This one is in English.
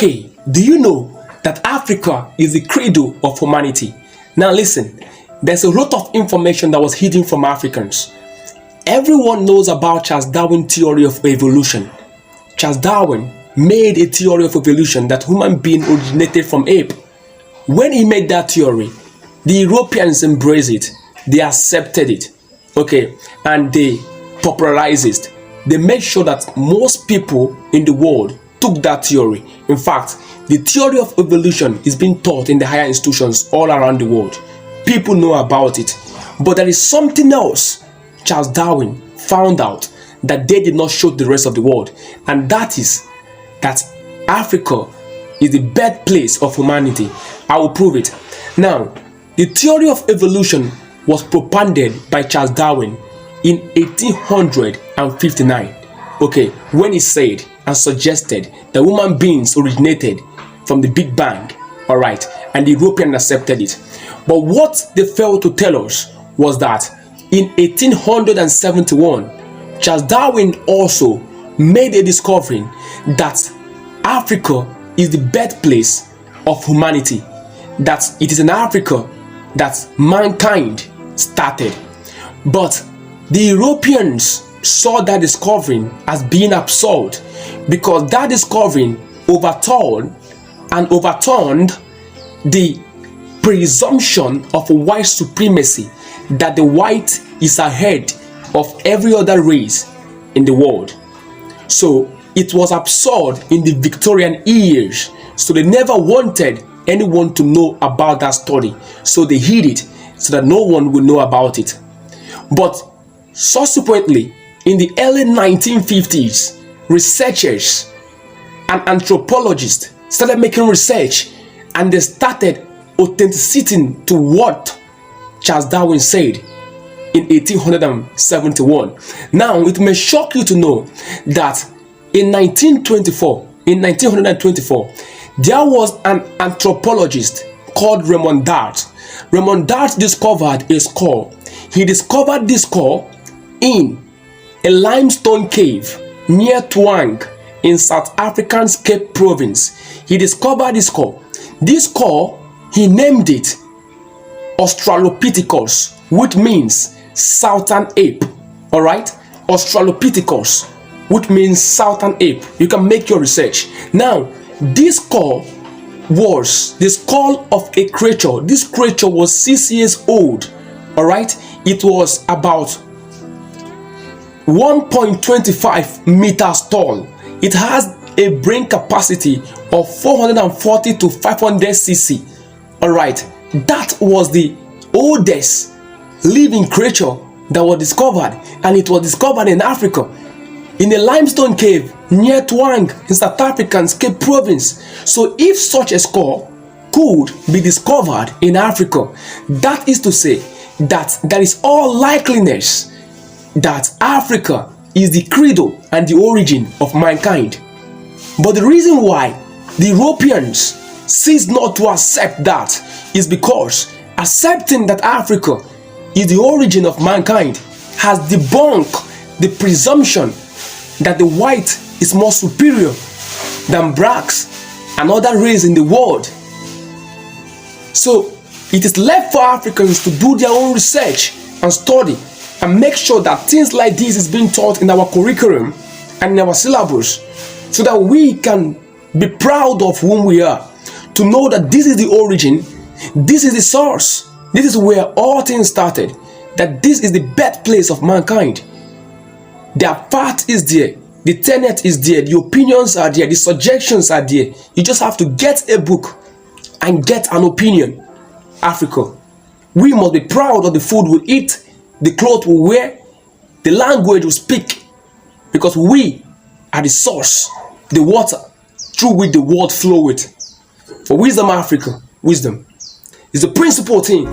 Okay, do you know that Africa is the cradle of humanity? Now listen, there's a lot of information that was hidden from Africans. Everyone knows about Charles Darwin's theory of evolution. Charles Darwin made a theory of evolution that human being originated from ape. When he made that theory, the Europeans embraced it, they accepted it, okay, and they popularized it. They made sure that most people in the world took that theory. In fact, the theory of evolution is being taught in the higher institutions all around the world. People know about it. But there is something else Charles Darwin found out that they did not show the rest of the world. And that is that Africa is the birthplace of humanity. I will prove it. Now, the theory of evolution was propounded by Charles Darwin in 1859. Okay, when he said and suggested that human beings originated from the Big Bang, all right, and the Europeans accepted it. But what they failed to tell us was that in 1871, Charles Darwin also made a discovery that Africa is the birthplace of humanity, that it is in Africa that mankind started. But the Europeans saw that discovery as being absurd because that discovery overturned the presumption of white supremacy, that the white is ahead of every other race in the world. So it was absurd in the Victorian years. So they never wanted anyone to know about that story. So they hid it so that no one would know about it. But subsequently, in the early 1950s, researchers and anthropologists started making research, and they started authenticating to what Charles Darwin said in 1871. Now, it may shock you to know that in 1924, there was an anthropologist called Raymond Dart. Raymond Dart discovered a skull. He discovered this skull in a limestone cave near Twang in South Africa's Cape Province. He discovered this skull. This skull, he named it Australopithecus, which means southern ape. All right, Australopithecus, which means southern ape. You can make your research. Now, this skull was the skull of a creature. This creature was 6 years old. All right, it was about 1.25 meters tall. It has a brain capacity of 440 to 500 cc. All right, that was the oldest living creature that was discovered, and it was discovered in Africa, in a limestone cave near Twang in South Africa's Cape Province. So if such a skull could be discovered in Africa, that is to say that there is all likeliness that Africa is the cradle and the origin of mankind. But the reason why the Europeans ceased not to accept that is because accepting that Africa is the origin of mankind has debunked the presumption that the white is more superior than blacks and other races in the world. So it is left for Africans to do their own research and study and make sure that things like this is being taught in our curriculum and in our syllabus, so that we can be proud of whom we are, to know that this is the origin, this is the source, this is where all things started, that this is the birthplace of mankind. The fact is there, the tenet is there, the opinions are there, the suggestions are there. You just have to get a book and get an opinion. Africa, we must be proud of the food we eat, the clothes we wear, the language we speak, because we are the source, the water through which the world flow with. For Wisdom Africa, wisdom is the principal thing.